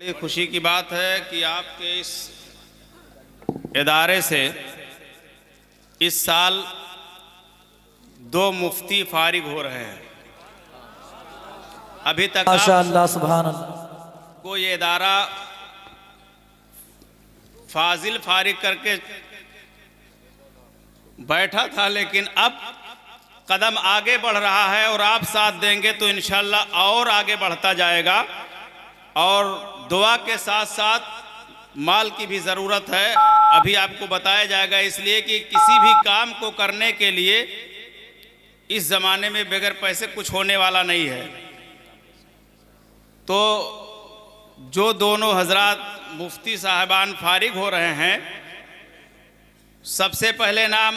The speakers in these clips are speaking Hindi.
बड़ी खुशी की बात है कि आपके इस इदारे से इस साल 2 मुफ्ती फारिग हो रहे हैं। अभी तक माशाअल्लाह सुभान अल्लाह को ये इदारा फाजिल फारिग करके बैठा था, लेकिन अब कदम आगे बढ़ रहा है और आप साथ देंगे तो इंशाअल्लाह और आगे बढ़ता जाएगा। और दुआ के साथ साथ माल की भी ज़रूरत है, अभी आपको बताया जाएगा। इसलिए कि किसी भी काम को करने के लिए इस ज़माने में बगैर पैसे कुछ होने वाला नहीं है। तो जो दोनों हजरात मुफ्ती साहबान फारिग हो रहे हैं, सबसे पहले नाम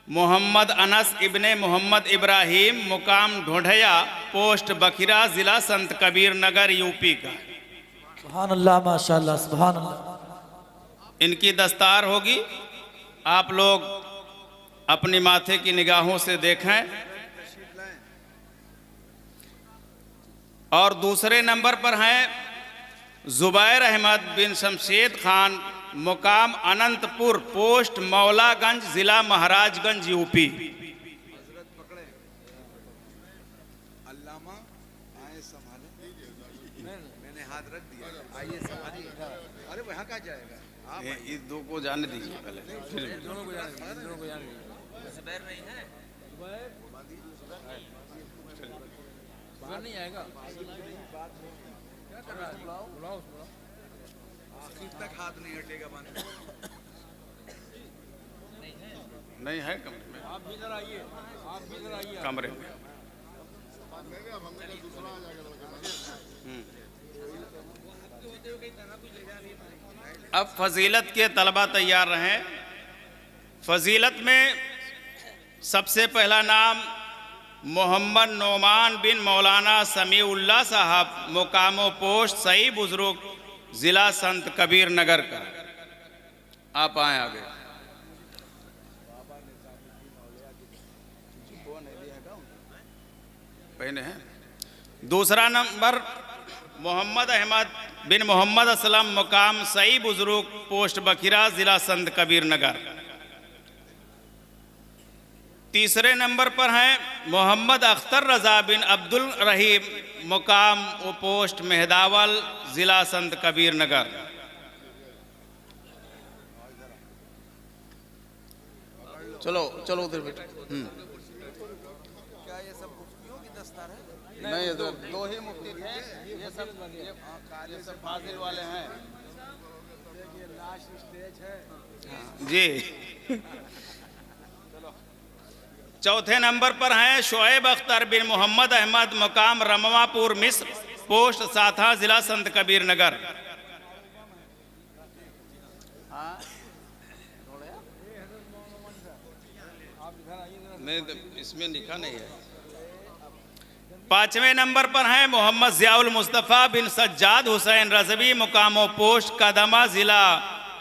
मोहम्मद अनस इब्ने मोहम्मद इब्राहिम, मुकाम ढोढया, पोस्ट बखिरा, ज़िला संत कबीर नगर, यूपी का। सुभान अल्लाह माशाअल्लाह सुभान अल्लाह। इनकी दस्तार होगी, आप लोग अपनी माथे की निगाहों से देखें। और दूसरे नंबर पर हैं जुबैर अहमद बिन शमशेद खान, मुकाम अनंतपुर, पोस्ट मौलागंज, ज़िला महाराजगंज, यूपी। मैंने हाथ रख दिया, आइए संभालिए। अरे वहाँ कहाँ जाएगा? इस दो को जाने दीजिए पहले, फिर दोनों को जाने जुबैर नहीं है, जुबैर नहीं आएगा। क्या कर रहा है? बुलाओ उसको। आखिर तक हाथ नहीं हटेगा बंद। नहीं है कमरे में, आप भी इधर आइए, आप भी इधर आइए। कमरे में। अब फजीलत के तलबा तैयार रहें। फजीलत में सबसे पहला नाम मोहम्मद नोमान बिन मौलाना समीउल्लाह साहब, मुकामो पोस्ट सही बुजुर्ग, ज़िला संत कबीर नगर का। आप आए आगे। पहले हैं। दूसरा नंबर मोहम्मद अहमद बिन मोहम्मद असलम, मुकाम सही बुजुर्ग, पोस्ट बखिरा, ज़िला संत कबीर नगर। तीसरे नंबर पर हैं मोहम्मद अख्तर रज़ा बिन अब्दुल रहीम, मुकाम व पोस्ट मेहदावल, ज़िला संत कबीर नगर। चलो चलो उधर बेटा। क्या ये सब मुफ्तियों की दस्तार है? नहीं, इधर 2 ही मुफ्ती थे, ये सब फाजिल वाले हैं। ये लास्ट स्टेज है जी। चौथे नंबर पर हैं शोएब अख्तर बिन मोहम्मद अहमद, मुकाम रमवापुर, मिस्र, पोस्ट साथा, ज़िला संत कबीर नगर। नहीं, इसमें लिखा नहीं है। पांचवें नंबर पर हैं मोहम्मद ज़ियाउल मुस्तफ़ा बिन सज्जाद हुसैन रज़वी, मुकामो पोस्ट कदमा, ज़िला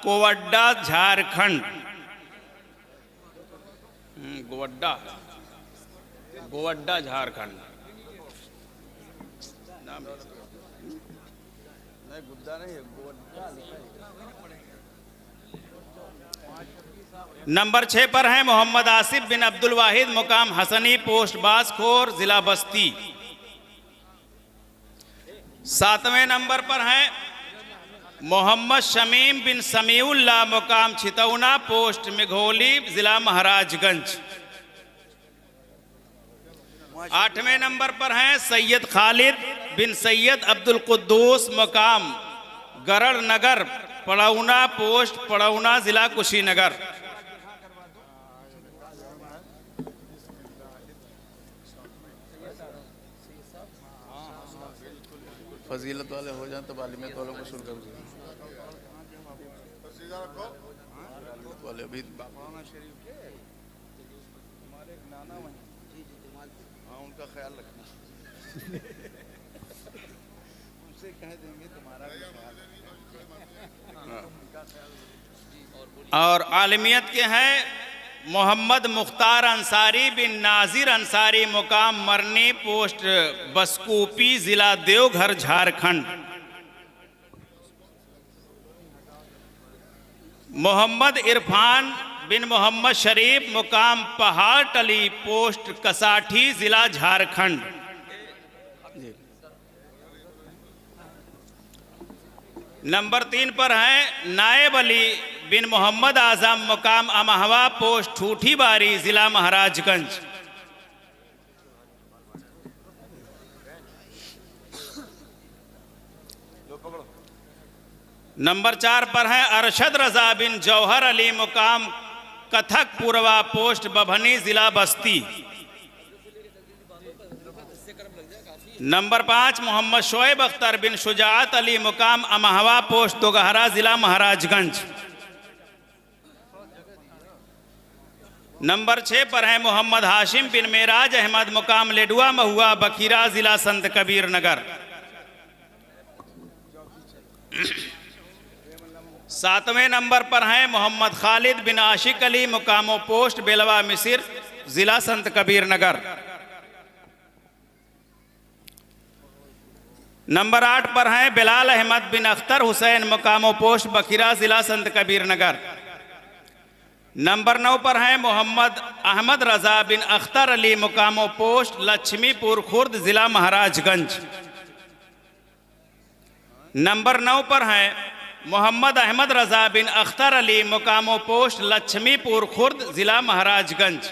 कोवड्डा, झारखंड। गोवड्डा झारखंड। नाम नहीं, गुड्डा नहीं है, गोवड्डा। नंबर 6 पर हैं मोहम्मद आसिफ बिन अब्दुल वाहिद, मुकाम हसनी, पोस्ट बासखोर, ज़िला बस्ती। 7वें नंबर पर हैं मोहम्मद शमीम बिन समीउल्लाह, मुकाम छितौना, पोस्ट मिघोली, ज़िला महाराजगंज। 8वें नंबर पर हैं सैयद खालिद बिन सैयद अब्दुल कुद्दूस, मुकाम गरड़ नगर, पड़ौना, पोस्ट पड़ौना, ज़िला कुशीनगर। फजीलत वाले हो जाए तो वालिमियत वालों को शुरू कर दो। वाले अभी शरीफ के हमारे एक नाना वहीं। जी जी जमाल। हाँ, उनका ख्याल रखना। उनसे कह देंगे तुम्हारा भी ख्याल। और आलमियत के हैं मोहम्मद मुख्तार अंसारी बिन नाजिर अंसारी, मुकाम मरनी, पोस्ट बसकूपी, ज़िला देवघर, झारखंड। मोहम्मद इरफान बिन मोहम्मद शरीफ, मुकाम पहाड़ टली, पोस्ट कसाठी, जिला झारखंड। नंबर 3 पर हैं नायब अली बिन मोहम्मद आजम, मुकाम अमहवा, पोस्ट ठूठी बारी, जिला महाराजगंज। नंबर 4 पर हैं अरशद रजा बिन जौहर अली, मुकाम कथक पूर्वा, पोस्ट बभनी, जिला बस्ती। नंबर 5 मोहम्मद शोएब अख्तर बिन शुजात अली, मुकाम अमहवा, पोस्ट दोगहरा, जिला महाराजगंज। नंबर 6 पर है मोहम्मद हाशिम बिन मेराज अहमद, मुकाम लेडुआ महुआ, बखीरा, जिला संत कबीर नगर। 7वें नंबर पर हैं मोहम्मद खालिद बिन आशिक अली, मुकामो पोस्ट बेलवा मिसिर, जिला संत कबीर नगर। नंबर 8 पर हैं बिलाल अहमद बिन अख्तर हुसैन, मुकामो पोस्ट बखीरा, जिला संत कबीर नगर। नंबर 9 पर हैं मोहम्मद अहमद रजा बिन अख्तर अली, मुकामो पोस्ट लक्ष्मीपुर खुर्द, जिला महाराजगंज। नंबर 9 पर हैं मोहम्मद अहमद रजा बिन अख्तर अली, मुकामो पोस्ट लक्ष्मीपुर खुर्द, जिला महाराजगंज।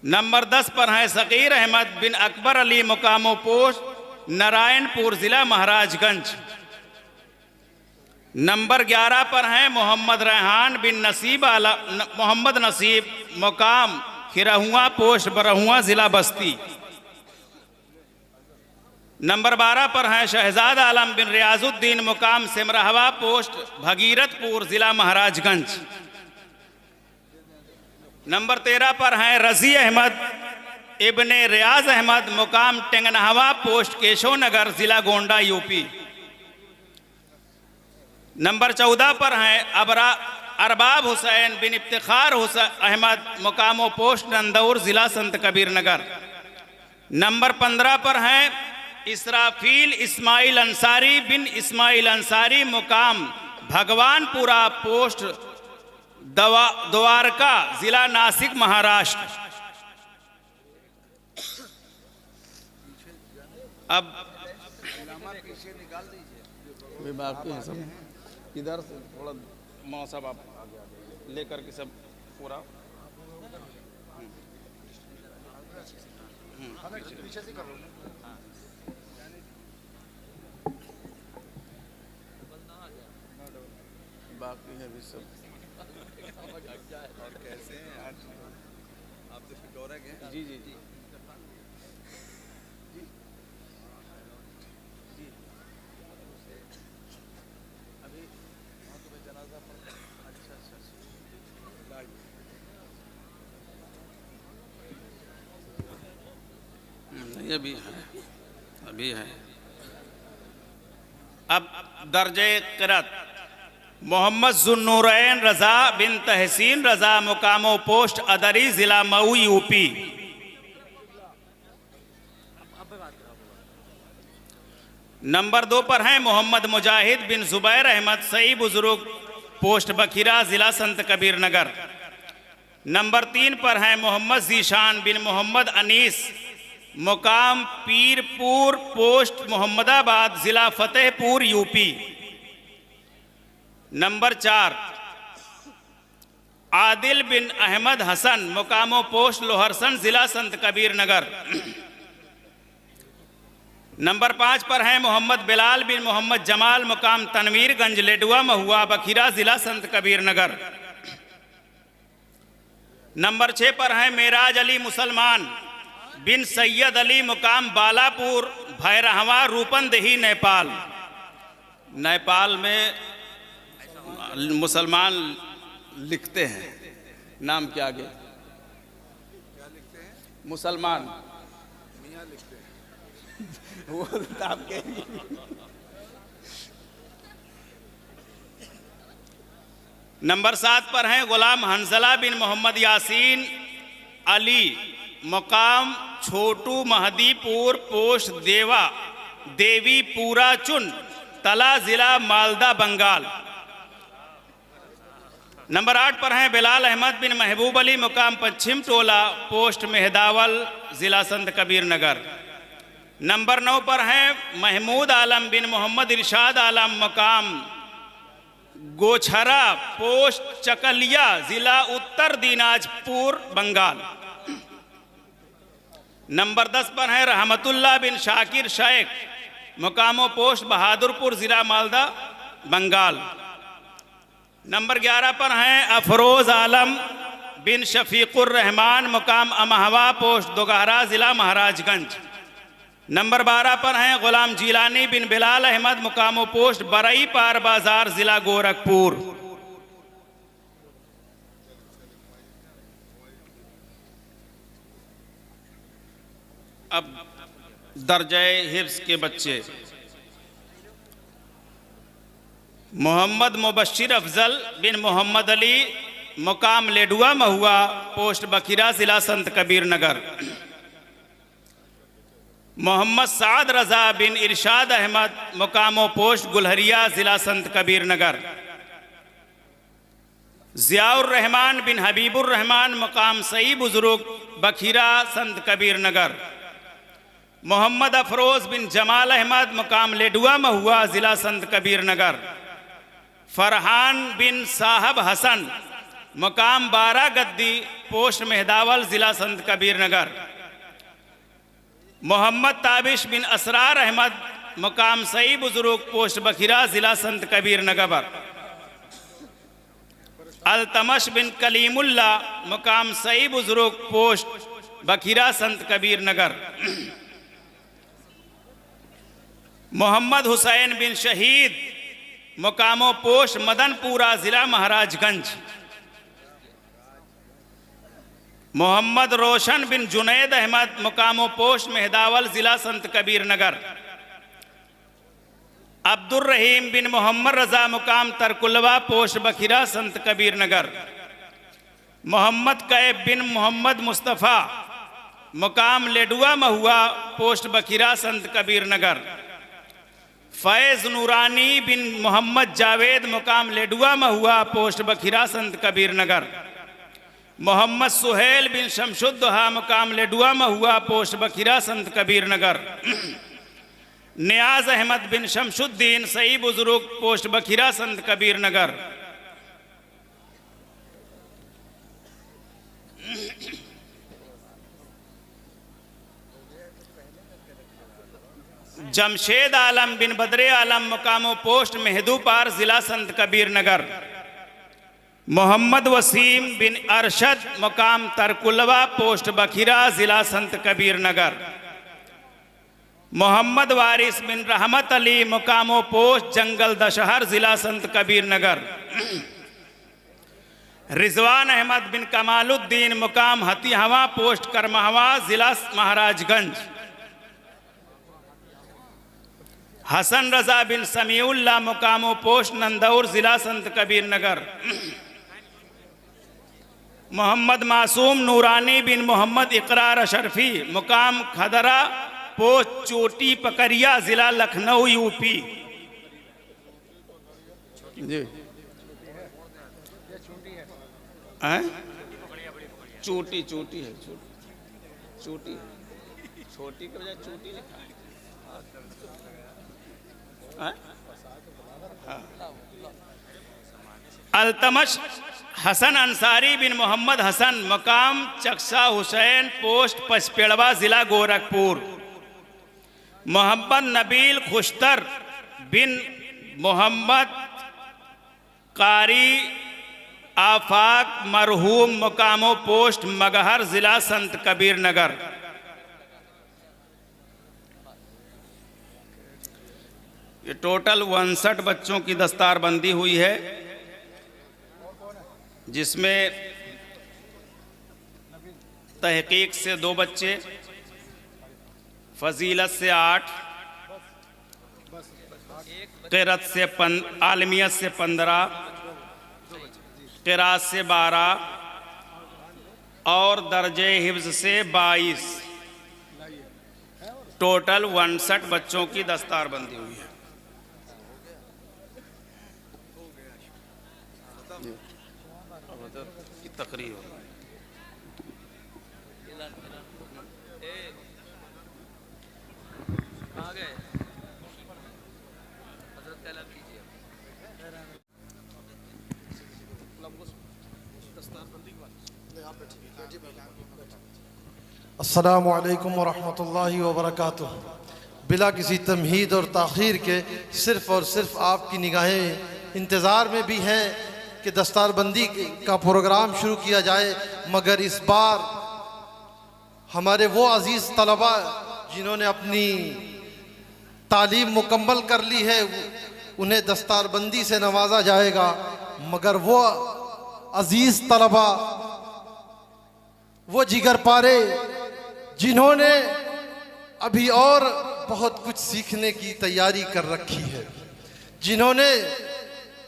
नंबर 10 पर हैं सकीर अहमद बिन अकबर अली, मुकामो पोस्ट नारायणपुर, जिला महाराजगंज। नंबर 11 पर हैं मोहम्मद रेहान बिन मोहम्मद नसीब, मुकाम खिरहुआ, पोस्ट बरहुआ, जिला बस्ती। नंबर 12 पर हैं शहजाद आलम बिन रियाजुद्दीन, मुकाम सिमरहवा, पोस्ट भगीरथपुर, जिला महाराजगंज। नंबर 13 पर हैं रजी अहमद इब्ने रियाज अहमद, मुकाम टेंगनहवा, पोस्ट केशव नगर, जिला गोंडा, यूपी। नंबर 14 पर हैं अरबाब हुसैन बिन इफ्तिखार अहमद, मुकामो पोस्ट नंदौर, जिला संत कबीर नगर। नंबर 15 पर हैं इसराफील इस्माइल अंसारी बिन इस्माइल अंसारी, मुकाम भगवानपुरा, पोस्ट द्वारका, जिला नासिक, महाराष्ट्र। अब पीछे निकाल दीजिए, बाकी है सब इधर से थोड़ा मौसम आप लेकर के सब पूरा पीछे से करो। बाकी है भी सब। और कैसे हैं आज आप? तो फिटोरक हैं? जी जी जी। अभी है, अभी है। अब दर्जे क़िरात मोहम्मद जुन्नूरैन रजा बिन तहसीन रजा, मुकामो पोस्ट अदरी, जिला मऊ, यूपी। नंबर 2 पर हैं मोहम्मद मुजाहिद बिन जुबैर अहमद सई बुजुर्ग, पोस्ट बखीरा, जिला संत कबीर नगर। नंबर 3 पर हैं मोहम्मद जीशान बिन मोहम्मद अनीस, मुकाम पीरपुर, पोस्ट मोहम्मदाबाद, जिला फतेहपुर, यूपी। नंबर 4 आदिल बिन अहमद हसन, मुकामो पोस्ट लोहरसन, जिला संत कबीर नगर। नंबर 5 पर हैं मोहम्मद बिलाल बिन मोहम्मद जमाल, मुकाम तनवीरगंज, लेडुआ महुआ, बखीरा, जिला संत कबीर नगर। नंबर 6 पर हैं मेराज अली मुसलमान बिन सैयद अली, मुकाम बालापुर, भैरहवा, रूपनदेही, नेपाल। नेपाल में मुसलमान लिखते हैं, नाम के आगे क्या लिखते हैं? मुसलमान मियाँ लिखते हैं। वो नाम के। नंबर 7 पर हैं गुलाम हंसला बिन मोहम्मद यासीन अली, मुकाम छोटू महदीपुर, पोस्ट देवी पूरा चुन, तला, जिला मालदा, बंगाल। नंबर 8 पर हैं बिलाल अहमद बिन महबूब अली, मुकाम पश्चिम टोला, पोस्ट मेहदावल, ज़िला संत कबीर नगर। नंबर 9 पर हैं महमूद आलम बिन मोहम्मद इरशाद आलम, मुकाम गोछरा, पोस्ट चकलिया, ज़िला उत्तर दिनाजपुर, बंगाल। नंबर 10 पर हैं रहमतुल्लाह बिन शाकिर शेख, मुकामो पोस्ट बहादुरपुर, ज़िला मालदा, बंगाल। नंबर 11 पर हैं अफरोज़ आलम बिन शफीकुर रहमान, मुकाम अमहवा, पोस्ट दोगहरा, ज़िला महाराजगंज। नंबर 12 पर हैं गुलाम जिलानी बिन बिलाल अहमद, मुकामो पोस्ट बरई पार बाजार, ज़िला गोरखपुर। अब दर्जे हिफ्ज़ के बच्चे मोहम्मद मुबश्शिर अफजल बिन मोहम्मद अली, मुकाम लेडुआ महुआ, पोस्ट बखीरा, ज़िला संत कबीर नगर। मोहम्मद साद रज़ा बिन इरशाद अहमद, मुकामो पोस्ट गुलहरिया, ज़िला संत कबीर नगर। ज़ियाउर रहमान बिन हबीबुर रहमान, मुकाम सई बुजुर्ग, बखीरा, संत कबीर नगर। मोहम्मद अफरोज़ बिन जमाल अहमद, मुकाम लेडुआ महुआ, ज़िला संत कबीर नगर। फरहान बिन साहब हसन, मुकाम बारा गद्दी, पोस्ट मेहदावल, ज़िला संत कबीर नगर। मोहम्मद ताबिश बिन असरार अहमद, मुकाम सई बुजुर्ग, पोस्ट बखीरा, ज़िला संत कबीर नगर। अल्तमश बिन कलीमुल्ला, मुकाम सई बुजुर्ग, पोस्ट बखीरा, संत कबीर नगर। मोहम्मद हुसैन बिन शहीद, मुकामो पोस्ट मदनपुरा, ज़िला महाराजगंज। मोहम्मद रोशन बिन जुनैद अहमद, मुकामो पोस्ट मेहदावल, ज़िला संत कबीर नगर। अब्दुर रहीम बिन मोहम्मद रज़ा, मुकाम तरकुलवा, पोस्ट बखीरा, संत कबीर नगर। मोहम्मद कैब बिन मोहम्मद मुस्तफ़ा, मुकाम लेडुआ महुआ, पोस्ट बखीरा, संत कबीर नगर। फैज़ नूरानी बिन मोहम्मद जावेद, मुकाम लेडुआ महुआ, पोस्ट बखीरा, संत कबीर नगर। मोहम्मद सुहेल बिन शमशुद्दोहा, मुकाम लेडुआ महुआ, पोस्ट बखीरा, संत कबीर नगर। नियाज अहमद बिन शमशुद्दीन सई बुजुर्ग, पोस्ट बखीरा, संत कबीर नगर। जमशेद आलम बिन बदरे आलम, मुकामो पोस्ट मेहदूपार, ज़िला संत कबीर नगर। मोहम्मद वसीम बिन अरशद, मुकाम तरकुलवा, पोस्ट बखीरा, ज़िला संत कबीर नगर। मोहम्मद वारिस बिन रहमत अली, मुकामो पोस्ट जंगल दशहर, ज़िला संत कबीर नगर। रिजवान अहमद बिन कमालुद्दीन, मुकाम हतीहवा, पोस्ट करमहवा, ज़िला महाराजगंज। हसन रज़ा बिन समीउल्ला, मुकामो पोस्ट नंदौर, ज़िला संत कबीर नगर। मोहम्मद मासूम नूरानी बिन मोहम्मद इकरार अशरफी, मुकाम खदरा, पोस्ट चोटी पकरिया, ज़िला लखनऊ, यूपी। जी चोटी चोटी है, चोटी छोटी के बजाय चोटी लिखा है। अल्तमश हसन अंसारी बिन मोहम्मद हसन, मकाम चक्सा हुसैन, पोस्ट पचपेड़वा, ज़िला गोरखपुर। मोहम्मद नबील खुश्तर बिन मोहम्मद कारी आफाक मरहूम, मुकामो पोस्ट मगहर, ज़िला संत कबीर नगर। ये टोटल 59 बच्चों की दस्तारबंदी हुई है, जिसमें तहकीक से 2 बच्चे, फजीलत से 8, क़िरात से आलमियत से 15, क़िरात से 12 और दर्जे हिफ्ज़ से 22, टोटल 59 बच्चों की दस्तारबंदी हुई है। की तकरीर हो। अस्सलामु अलैकुम वरहमतुल्लाहि वबरकातुह। बिला किसी तमहीद और ताख़ीर के सिर्फ़ और सिर्फ आपकी निगाहें इंतज़ार में भी हैं कि दस्तारबंदी का प्रोग्राम शुरू किया जाए, मगर इस बार हमारे वो अज़ीज़ तलबा जिन्होंने अपनी तालीम मुकम्मल कर ली है उन्हें दस्तारबंदी से नवाजा जाएगा, मगर वो अज़ीज़ तलबा, वो जिगर पारे जिन्होंने अभी और बहुत कुछ सीखने की तैयारी कर रखी है, जिन्होंने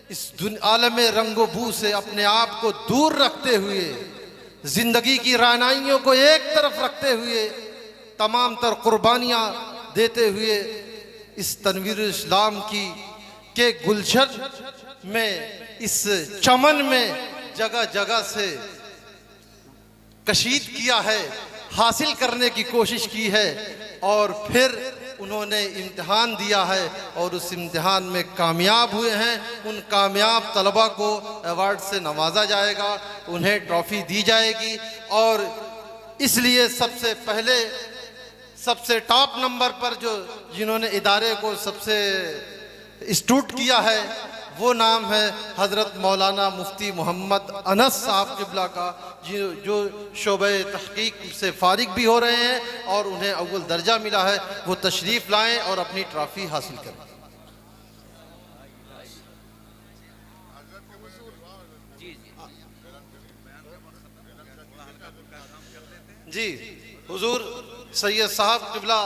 इस आलम रंगो बू से अपने आप को दूर रखते हुए, ज़िंदगी की रानाइयों को एक तरफ रखते हुए, तमाम तर कुर्बानियाँ देते हुए इस तनवीर इस्लाम की के गुलशन में, इस चमन में जगह जगह से कशीद किया है, हासिल करने की कोशिश की है और फिर उन्होंने इम्तिहान दिया है और उस इम्तिहान में कामयाब हुए हैं। उन कामयाब तलबा को अवार्ड से नवाजा जाएगा, उन्हें ट्रॉफ़ी दी जाएगी। और इसलिए सबसे पहले सबसे टॉप नंबर पर जिन्होंने इदारे को सबसे स्टूट किया है वो नाम है हज़रत मौलाना मुफ्ती मोहम्मद अनस साहब क़िबला का, जो शोबे तहक़ीक़ से फ़ारिग भी हो रहे हैं और उन्हें अव्वल दर्जा मिला है। वो तशरीफ़ लाएँ और अपनी ट्रॉफ़ी हासिल करें। जी, हुजूर सैयद साहब क़िबला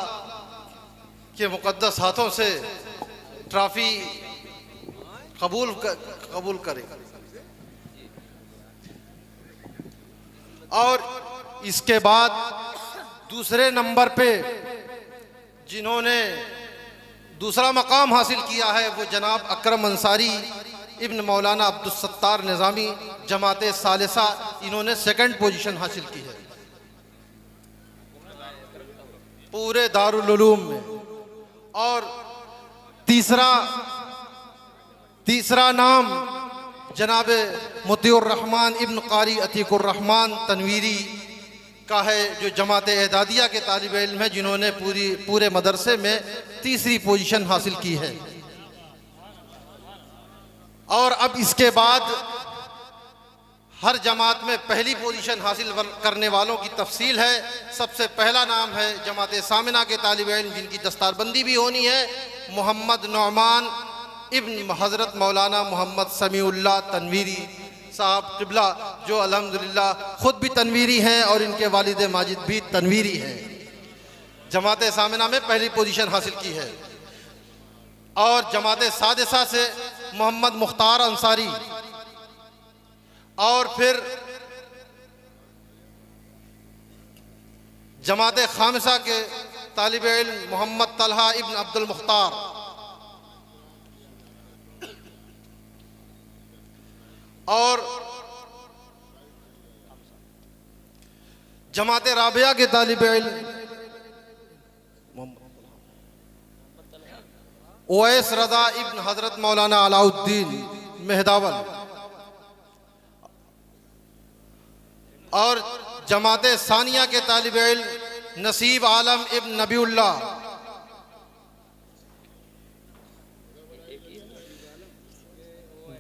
के मुक़द्दस हाथों से ट्रॉफ़ी कबूल करें। और इसके बाद दूसरे नंबर पे जिन्होंने दूसरा मकाम हासिल किया है वो जनाब अकरम अंसारी इब्न मौलाना अब्दुस्सत्तार निज़ामी जमात सालिसा, इन्होंने सेकंड पोजीशन हासिल की है पूरे दारुल उलूम में। और तीसरा नाम जनाब मोतियुर रहमान इब्न कारी अतीकुर रहमान तनवीरी का है, जो जमात एदादिया के तालिब इल्म है, जिन्होंने पूरे मदरसे में तीसरी पोजीशन हासिल की है। और अब इसके बाद हर जमात में पहली पोजीशन हासिल करने वालों की तफसील है। सबसे पहला नाम है जमात सामिना के तालिब इल्म जिनकी दस्तारबंदी भी होनी है, मोहम्मद नौमान इब्न हज़रत मौलाना मोहम्मद समीउल्लाह तनवीरी साहब क़िबला, जो अल्हम्दुलिल्लाह ख़ुद भी तनवीरी हैं और इनके वालिद माजिद भी तनवीरी हैं। जमात सामिना में पहली पोजीशन हासिल की है। और जमात सादिसा से मोहम्मद मुख्तार अंसारी, और फिर जमात खामिसा के तालिब इल्म मोहम्मद तलहा इब्न अब्दुल मुख्तार, और जमात राबिया के तालिब इल्म ओवैस रज़ा इब्न हज़रत मौलाना अलाउद्दीन मेहदावल, और जमात सानिया के तालिब इल्म नसीब आलम इब्न नबीउल्लाह,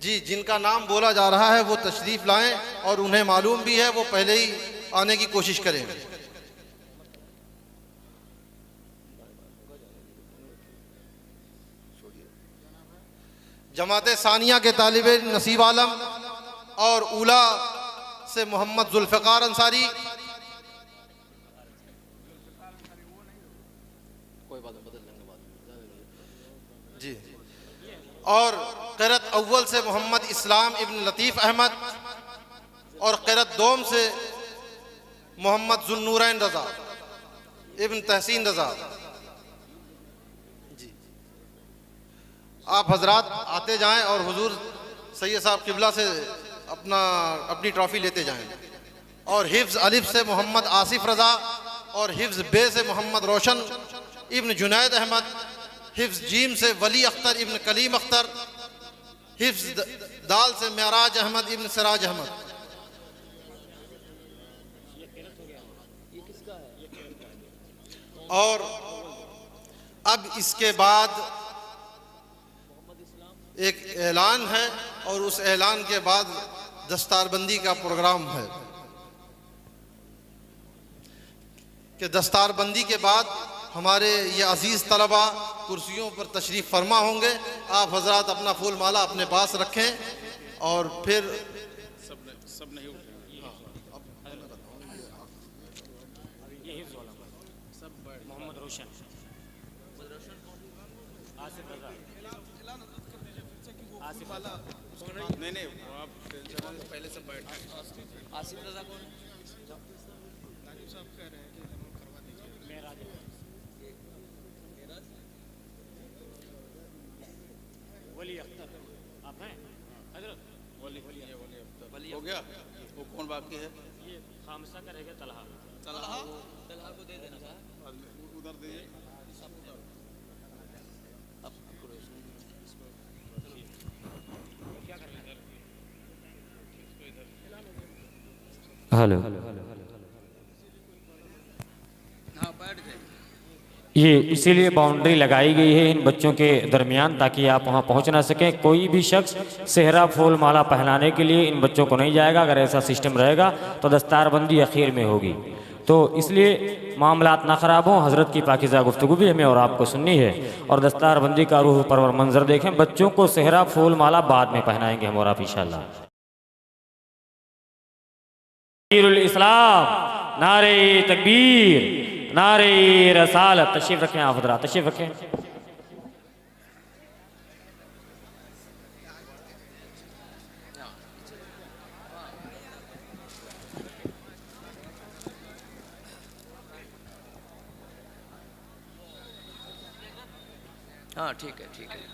जी जिनका नाम बोला जा रहा है वो तशरीफ़ लाएं और उन्हें मालूम भी है, वो पहले ही आने की कोशिश करें। जमात सानिया के तालिब इल्म नसीब आलम और उला से मोहम्मद जुल्फ़िकार अंसारी, जी, और क़िरत अव्वल से मोहम्मद इस्लाम इब्न लतीफ़ अहमद, और क़िरत दोम से मोहम्मद ज़ुन्नूरैन रज़ा इब्न तहसीन रज़ा। जी, आप हजरात आते जाएं और हुजूर सैयद साहब क़िबला से अपनी ट्रॉफी लेते जाएं। और हिफ्ज़ अलिफ से मोहम्मद आसिफ रज़ा और हिफ्ज़ बे से मोहम्मद रोशन इब्न जुनैद अहमद, हिफ्ज़ जीम से वली अख्तर इब्न कलीम अख्तर, हिफ्ज़ दाल से मेराज अहमद इब्न सिराज अहमद। और अब इसके बाद एक ऐलान है और उस ऐलान के बाद दस्तारबंदी का प्रोग्राम है कि दस्तारबंदी के बाद हमारे ये अजीज़ तलबा कुर्सियों पर तशरीफ़ फरमा होंगे। आप हजरात अपना फूल माला अपने पास रखें और फिर सब नहीं मोहम्मद रोशन, नहीं आप पहले सब बैठ आसिफ रजा कौन है? नाजिब साहब कह रहे हैं कि हम करवा दीजिए। मेराज वली अख्तर आप हैं हजरत? वली हो गया। वो कौन बाकी है? ये खामसा का रहेगा तलहा। तलहा को दे देना था। उधर दीजिए। हेलो, हाँ बैठ जाए। ये इसीलिए बाउंड्री लगाई गई है इन बच्चों के दरमियान ताकि आप वहां पहुंच ना सकें। कोई भी शख्स सेहरा फूल माला पहनाने के लिए इन बच्चों को नहीं जाएगा। अगर ऐसा सिस्टम रहेगा तो दस्तारबंदी आखिर में होगी। तो इसलिए मामलात ना ख़राब हों। हज़रत की पाकिज़ा गुफ्तगू भी हमें और आपको सुननी है और दस्तारबंदी का रूह परवर मंजर देखें। बच्चों को सेहरा फूल माला बाद में पहनाएंगे हम और आप इंशाअल्लाह। इस्लाम, नारे तकबीर, नारे रसालत। तशरीफ रखें आप हज़रात, तशरीफ रखें। हाँ ठीक है, ठीक है।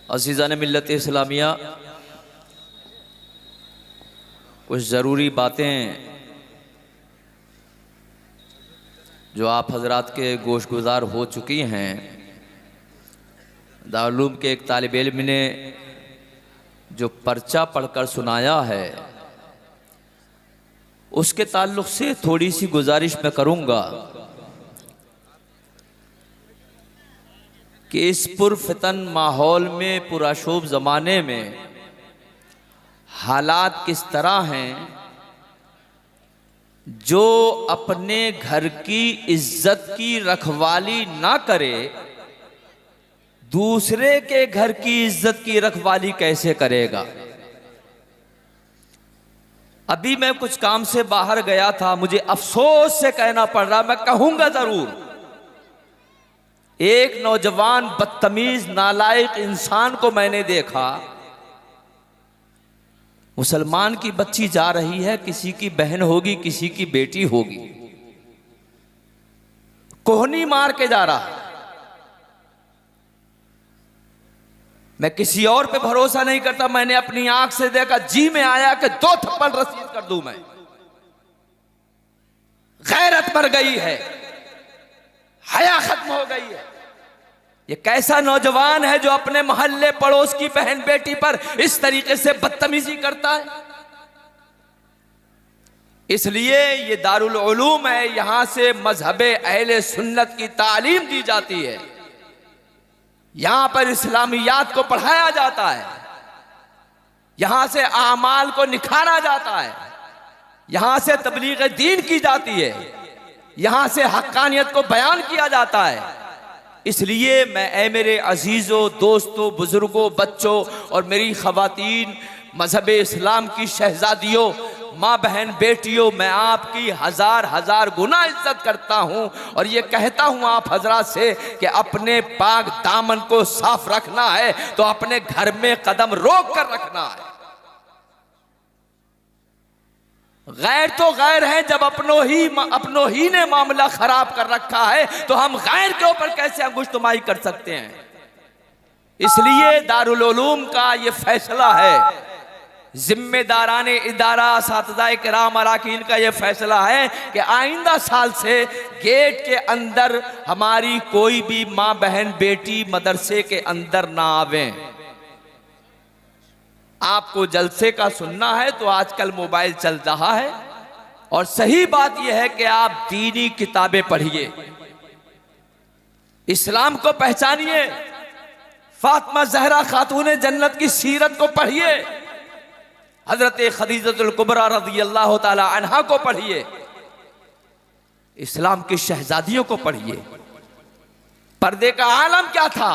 अज़ीज़ान मिल्लत इस्लामिया, कुछ ज़रूरी बातें जो आप हजरात के गोशगुजार हो चुकी हैं। दारुल उलूम के एक तालिब इल्म ने जो पर्चा पढ़कर सुनाया है उसके ताल्लुक़ से थोड़ी सी गुजारिश मैं करूँगा कि इस पुरफितन माहौल में, पुराशोभ ज़माने में हालात किस तरह हैं। जो अपने घर की इज्जत की रखवाली ना करे, दूसरे के घर की इज्जत की रखवाली कैसे करेगा। अभी मैं कुछ काम से बाहर गया था, मुझे अफसोस से कहना पड़ रहा, मैं कहूंगा जरूर। एक नौजवान बदतमीज नालायक इंसान को मैंने देखा, मुसलमान की बच्ची जा रही है, किसी की बहन होगी, किसी की बेटी होगी, कोहनी मार के जा रहा है। मैं किसी और पे भरोसा नहीं करता, मैंने अपनी आंख से देखा, जी में आया कि 2 थप्पड़ रसीद कर दूं मैं। गैरत मर गई है, हया खत्म हो गई है। ये कैसा नौजवान है जो अपने मोहल्ले पड़ोस की बहन बेटी पर इस तरीके से बदतमीजी करता है। इसलिए ये दारुल उलूम है, यहां से मजहबे अहले सुन्नत की तालीम दी जाती है, यहां पर इस्लामियात को पढ़ाया जाता है, यहां से आमाल को निखारा जाता है, यहां से तबलीग दीन की जाती है, यहां से हक्कानियत को बयान किया जाता है। इसलिए मैं ऐ मेरे अजीज़ों, दोस्तों, बुजुर्गों, बच्चों और मेरी ख़वातीन, मजहब इस्लाम की शहजादियों, माँ बहन बेटियों, मैं आपकी हजार हजार गुना इज्जत करता हूँ और ये कहता हूँ आप हजरात से कि अपने पाक दामन को साफ रखना है तो अपने घर में कदम रोक कर रखना है। गैर तो गैर है, जब अपनों ही ने मामला खराब कर रखा है तो हम गैर के ऊपर कैसे अंगुश्तमाई कर सकते हैं। इसलिए दारुल उलूम का ये फैसला है, जिम्मेदारान इदारा असातिज़ाए किराम अराकीन का ये फैसला है कि आइंदा साल से गेट के अंदर हमारी कोई भी माँ बहन बेटी मदरसे के अंदर ना आवे। आपको जलसे का सुनना है तो आजकल मोबाइल चल रहा है, और सही बात यह है कि आप दीनी किताबें पढ़िए, इस्लाम को पहचानिए, फातिमा ज़हरा खातून जन्नत की सीरत को पढ़िए, हजरत खदीजतुल कुबरा रज़ी अल्लाह ताला अन्हा को पढ़िए, इस्लाम की शहजादियों को पढ़िए। पर्दे का आलम क्या था?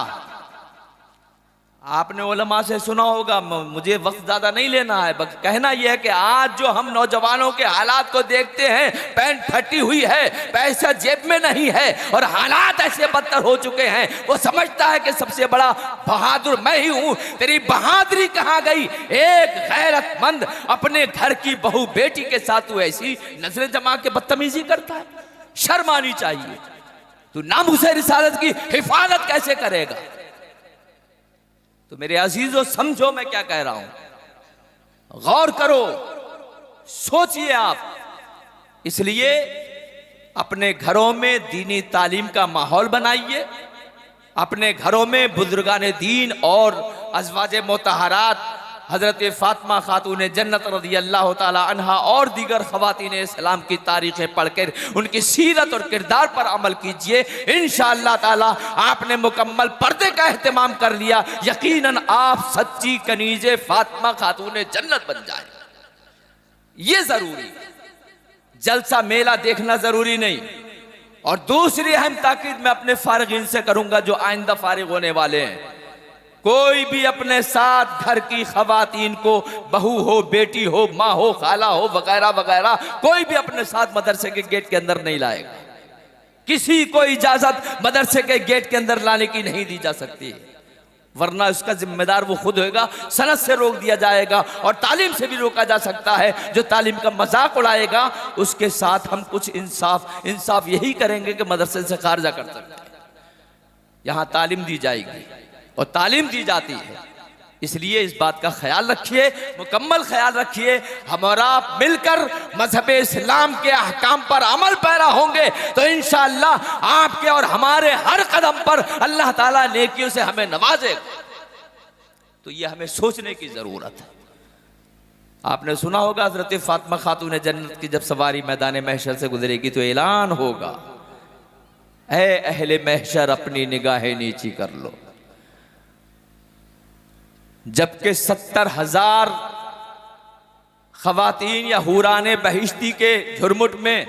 आपने उलमा से सुना होगा, मुझे वक्त ज्यादा नहीं लेना है, बस कहना यह है कि आज जो हम नौजवानों के हालात को देखते हैं, पैंट फटी हुई है, पैसा जेब में नहीं है, और हालात ऐसे बदतर हो चुके हैं, वो समझता है कि सबसे बड़ा बहादुर मैं ही हूं। तेरी बहादुरी कहां गई? एक गैरतमंद अपने घर की बहू बेटी के साथ तू ऐसी नजरें जमा के बदतमीजी करता है? शर्म आनी चाहिए। तू नामुसे रिसालत की हिफाजत कैसे करेगा? तो मेरे अजीजों, समझो मैं क्या कह रहा हूं, गौर करो, सोचिए आप। इसलिए अपने घरों में दीनी तालीम का माहौल बनाइए, अपने घरों में बुजुर्गान दीन और अज़वाजे मोतहरात हजरत फातिमा खातून जन्नत रज़ी अल्लाह ताला अन्हा और दीगर ख़वातीन इस्लाम की तारीखें पढ़कर उनकी सीरत और किरदार पर अमल कीजिए। इंशाअल्लाह ताला आपने मुकम्मल पर्दे का एहतमाम कर लिया, यकीनन आप सच्ची कनीज़े फातिमा खातून जन्नत बन जाए। ये जरूरी, जलसा मेला देखना जरूरी नहीं। और दूसरी अहम ताकीद मैं अपने फारिगीन से करूंगा जो आइंदा फारिग होने वाले हैं, कोई भी अपने साथ घर की खवातीन को, बहू हो, बेटी हो, माँ हो, खाला हो, वगैरह वगैरह, कोई भी अपने साथ मदरसे के गेट के अंदर नहीं लाएगा। किसी को इजाजत मदरसे के गेट के अंदर लाने की नहीं दी जा सकती, वरना उसका जिम्मेदार वो खुद होगा। सनद से रोक दिया जाएगा और तालीम से भी रोका जा सकता है। जो तालीम का मजाक उड़ाएगा उसके साथ हम कुछ इंसाफ यही करेंगे कि मदरसे से खारिजा कर सकते हैं। यहाँ तालीम दी जाएगी और तालीम दी जाती है, इसलिए इस बात का ख्याल रखिए, मुकम्मल ख्याल रखिए। हमारा मिलकर मजहब इस्लाम के अहकाम पर अमल पैरा होंगे तो इंशाअल्लाह आपके और हमारे हर कदम पर अल्लाह ताला नेकियों से हमें नवाजेगा। तो ये हमें सोचने की जरूरत है। आपने सुना होगा हजरत फातिमा खातून जन्नत की जब सवारी मैदान महशर से गुजरेगी तो ऐलान होगा, ऐ अहले महशर अपनी निगाहें नीची कर लो। जबकि 70,000 खवातीन या हुराने बहिश्ती के झुरमुट में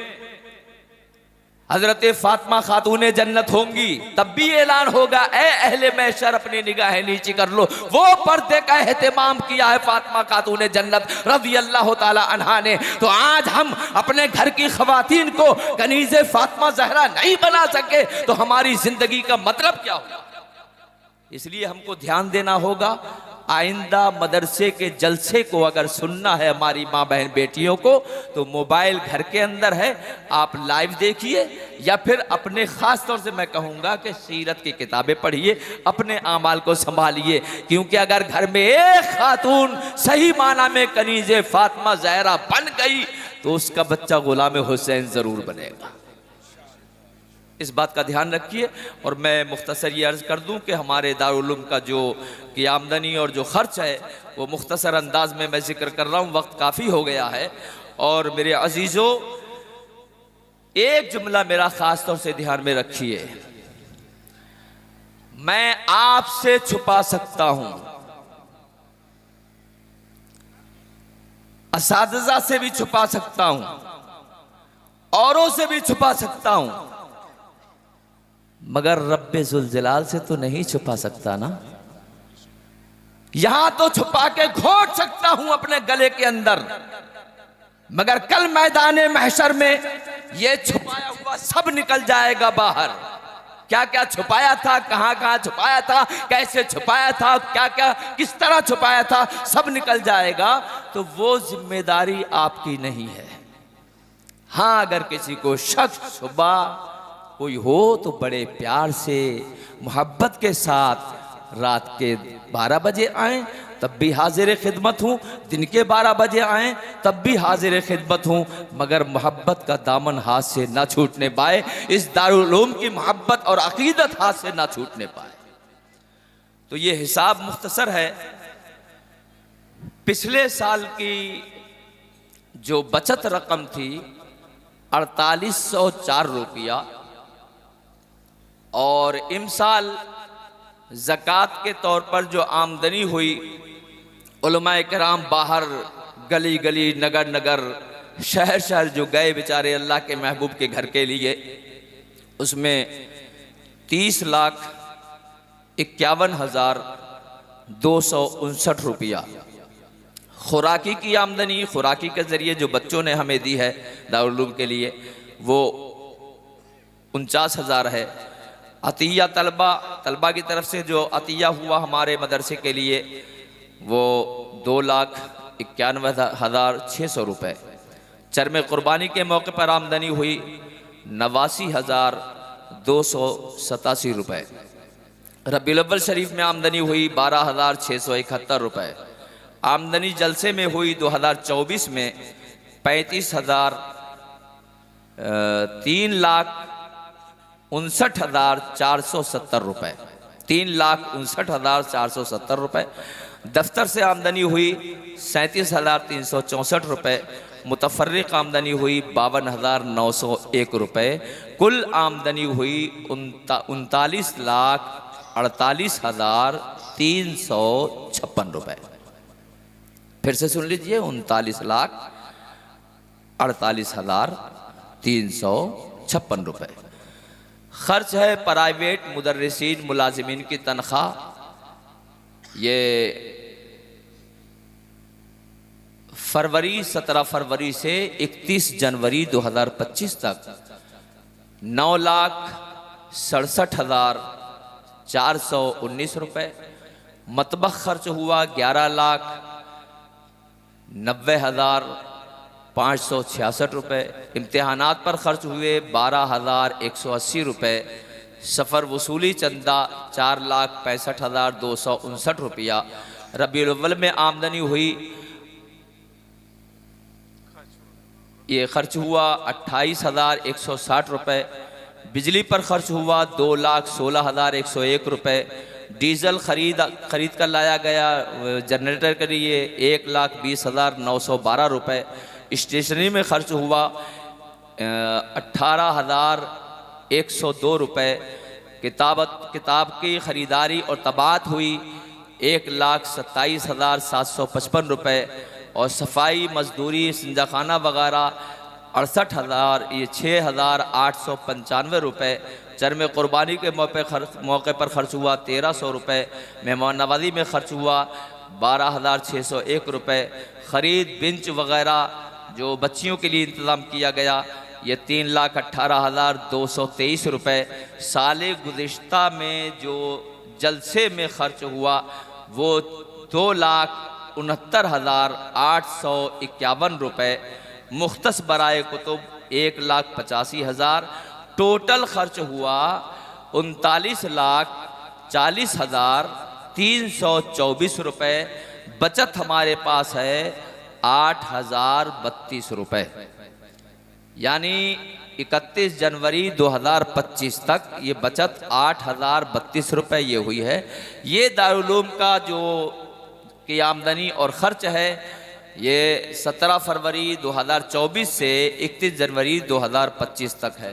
हजरत फातिमा खातून जन्नत होंगी, तब भी ऐलान होगा, ऐ अहले महशर अपनी निगाहें नीची कर लो। वो पर्दे का एहतमाम किया है फातिमा खातून जन्नत रज़ी अल्लाह ताला अन्हा ने। तो आज हम अपने घर की खवातीन को कनीज़े फातिमा ज़हरा नहीं बना सके तो हमारी जिंदगी का मतलब क्या होगा? इसलिए हमको ध्यान देना होगा। आइंदा मदरसे के जलसे को अगर सुनना है हमारी माँ बहन बेटियों को तो मोबाइल घर के अंदर है, आप लाइव देखिए, या फिर अपने ख़ास तौर से मैं कहूँगा कि सीरत की किताबें पढ़िए, अपने आमाल को संभालिए। क्योंकि अगर घर में एक खातून सही माना में कनीज़े फातिमा ज़हरा बन गई तो उसका बच्चा गुलाम हुसैन ज़रूर बनेगा। इस बात का ध्यान रखिए। और मैं मुख्तसर ये अर्ज़ कर दूं कि हमारे दारुल उलूम का जो की आमदनी और जो ख़र्च है वो मुख्तसर अंदाज में मैं जिक्र कर रहा हूँ, वक्त काफ़ी हो गया है। और मेरे अजीज़ों, एक जुमला मेरा ख़ास तौर से ध्यान में रखिए, मैं आपसे छुपा सकता हूँ, असातिज़ा से भी छुपा सकता हूँ, औरों से भी छुपा सकता हूँ, मगर रब्बे जुल जलाल से तो नहीं छुपा सकता ना। यहां तो छुपा के घोट सकता हूं अपने गले के अंदर, मगर कल मैदान महशर में यह छुपाया हुआ सब निकल जाएगा बाहर। क्या क्या छुपाया था, कहां कहां छुपाया था, कैसे छुपाया था, क्या क्या किस तरह छुपाया था, सब निकल जाएगा। तो वो जिम्मेदारी आपकी नहीं है। हां, अगर किसी को शक शुबा कोई हो तो बड़े प्यार से, मोहब्बत के साथ रात के 12 बजे आएँ तब भी हाजिर खिदमत हूँ, दिन के 12 बजे आएँ तब भी हाजिर खिदमत हूँ, मगर मोहब्बत का दामन हाथ से ना छूटने पाए, इस दारुल उलूम की मोहब्बत और अकीदत हाथ से ना छूटने पाए। तो ये हिसाब मुख्तसर है। पिछले साल की जो बचत रकम थी 4804 रुपया, और इमसाल ज़कात के तौर पर जो आमदनी हुई, उलमाए किराम बाहर गली गली नगर नगर शहर शहर जो गए बेचारे अल्लाह के महबूब के घर के लिए, उसमें 30,51,259 रुपया खुराकी की आमदनी, खुराकी के ज़रिए जो बच्चों ने हमें दी है दारुल उलूम के लिए, वो 49,000 है। अतिया तलबा की तरफ से जो अतिया हुआ हमारे मदरसे के लिए, वो 2,91,600 रुपये। चरम कुर्बानी के मौके पर आमदनी हुई 89,287 रुपये। रबीउल अव्वल शरीफ में आमदनी हुई 12,671 रुपये। आमदनी जलसे में हुई 2024 में 3,59,470 रुपये। 3,59,470 रुपये। दफ्तर से आमदनी हुई 37,364 रुपये। मुतफर्रिक आमदनी हुई 52,901 रुपये। कुल आमदनी हुई 39,48,356 रुपये। फिर से सुन लीजिए, 39,48,356 रुपये। खर्च है प्राइवेट मुदर्रिसीन मुलाजिमीन की तनख्वाह। ये 17 फरवरी से 31 जनवरी 2025 तक 9,67,419 रुपये। मतबख खर्च हुआ 11,90,566 रुपये। इम्तिहानात पर खर्च हुए 12,180 रुपये। सफ़र वसूली चंदा 4,65,259 रुपया। रबीउल अव्वल में आमदनी हुई, ये खर्च हुआ 28,160 रुपये। बिजली पर खर्च हुआ 2,16,101 रुपये। डीजल खरीद कर लाया गया जनरेटर के लिए 1,20,912 रुपये। स्टेशनरी में खर्च हुआ 18,102 रुपये। किताब की ख़रीदारी और तबात हुई 1,27,755 रुपये। और सफाई मजदूरी सिंजाखाना वगैरह 6,895 रुपये। चरम कुर्बानी के मौके पर खर्च हुआ 1,300 रुपये। मेहमान नवाजी में खर्च हुआ 12,601 रुपये। ख़रीद बेंच वगैरह जो बच्चियों के लिए इंतज़ाम किया गया, ये 3,18,223 रुपये। साल गुज़िश्ता में जो जलसे में खर्च हुआ वो 2,69,851 रुपये। मुख्तस बराए कुतुब 1,85,000। टोटल खर्च हुआ 39,40,324 रुपये। बचत हमारे पास है 8,032 रुपये। यानी 31 जनवरी 2025 तक ये बचत 8,032 रुपये ये हुई है। ये दारुल उलूम का जो की आमदनी और ख़र्च है, ये 17 फरवरी 2024 से 31 जनवरी 2025 तक है।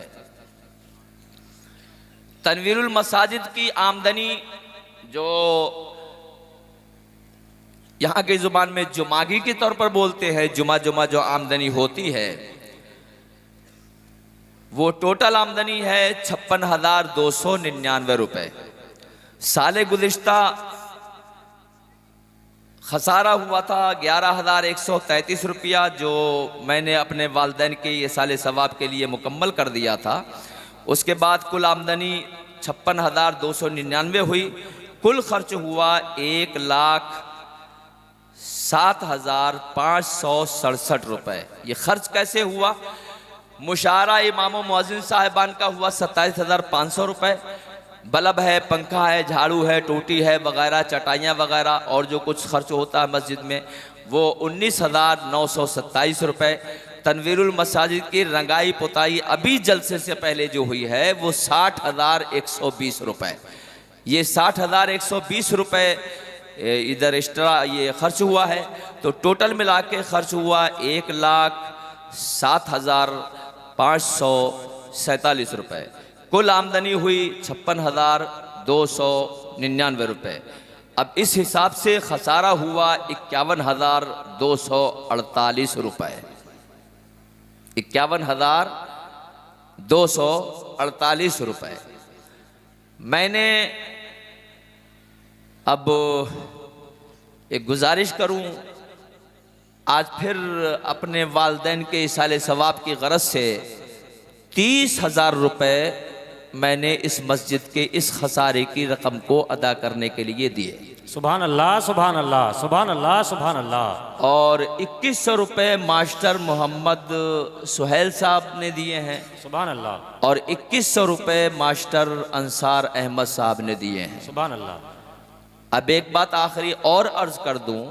तनवीरुल मसाजिद की आमदनी जो यहाँ की ज़ुबान में जुमागी के तौर पर बोलते हैं, जुमा जो आमदनी होती है, वो टोटल आमदनी है 56,299 रुपये। साल गुज़िश्ता खसारा हुआ था 11,133 रुपया, जो मैंने अपने वालिदैन के ये साल सवाब के लिए मुकम्मल कर दिया था। उसके बाद कुल आमदनी 56,299 हुई। कुल खर्च हुआ 1,07,567 रुपये। ये खर्च कैसे हुआ? मुशारा इमाम मुअज्जिन साहिबान का हुआ 27,500 रुपये। बल्ब है, पंखा है, झाड़ू है, टोटी है वगैरह, चटाइयाँ वगैरह और जो कुछ खर्च होता है मस्जिद में वो 19,927 रुपये। तनवीरुल मसाजिद की रंगाई पुताई अभी जलसे से पहले जो हुई है वो 60,120 रुपये। ये 60,120 रुपये इधर एक्स्ट्रा ये खर्च हुआ है, तो टोटल मिला के खर्च हुआ 1,07,547 रुपये। कुल आमदनी हुई 56,299 रुपये। अब इस हिसाब से खसारा हुआ 51,248 रुपये। 51,248 रुपये। मैंने अब एक गुजारिश करूं, आज फिर अपने वालिदैन के इसाले सवाब की गरज से 30,000 रुपये मैंने इस मस्जिद के इस खसारे की रकम को अदा करने के लिए दिए। सुभान अल्लाह, सुभान अल्लाह, सुभान अल्लाह, सुभान अल्लाह। और 2100 रुपये मास्टर मोहम्मद सुहेल साहब ने दिए हैं। सुभान अल्लाह। और 2100 रुपये मास्टर अंसार अहमद साहब ने दिए हैं। सुभान अल्लाह। अब एक बात आखिरी और अर्ज कर दूं,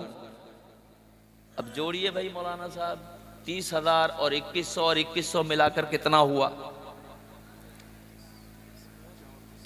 अब जोड़िए भाई मौलाना साहब, 30,000 और 2100 मिलाकर कितना हुआ?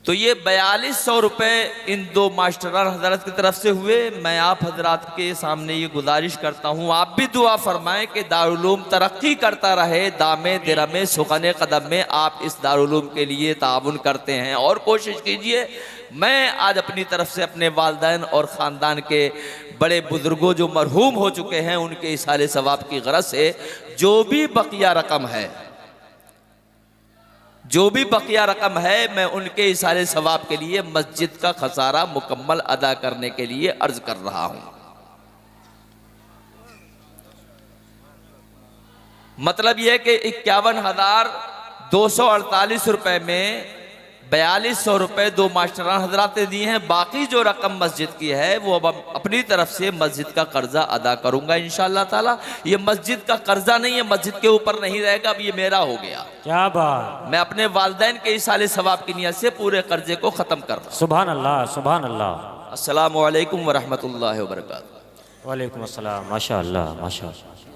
तो ये 4200 रुपये इन दो मास्टरान हजरत की तरफ से हुए। मैं आप हजरात के सामने ये गुजारिश करता हूँ, आप भी दुआ फरमाएं कि दारुल-उलूम तरक्की करता रहे, दामे दिरमे सुखने कदम में आप इस दारुल-उलूम के लिए ताउन करते हैं और कोशिश कीजिए। मैं आज अपनी तरफ से अपने वालिदैन और ख़ानदान के बड़े बुजुर्गों जो मरहूम हो चुके हैं उनके इसाले सवाब की गरज से जो भी बकिया रकम है मैं उनके इसाले सवाब के लिए मस्जिद का खसारा मुकम्मल अदा करने के लिए अर्ज कर रहा हूं। मतलब यह कि 51,248 रुपये में 4200 रुपये दो मास्टरान हजरात ने दिए हैं। बाकी जो रकम मस्जिद की है वो अब अपनी तरफ से मस्जिद का कर्जा अदा करूंगा इंशाअल्लाह ताला। ये मस्जिद का कर्जा नहीं है, मस्जिद के ऊपर नहीं रहेगा, अब ये मेरा हो गया। क्या बात। मैं अपने वालिदैन के इसाले सवाब की नियत से पूरे कर्जे को ख़त्म कर रहा हूँ। सुभान अल्लाह, सुभान अल्लाह। अस्सलामु अलैकुम व रहमतुल्लाहि व बरकातुहू। वालेकुम अस्सलाम। माशा अल्लाह, माशा अल्लाह।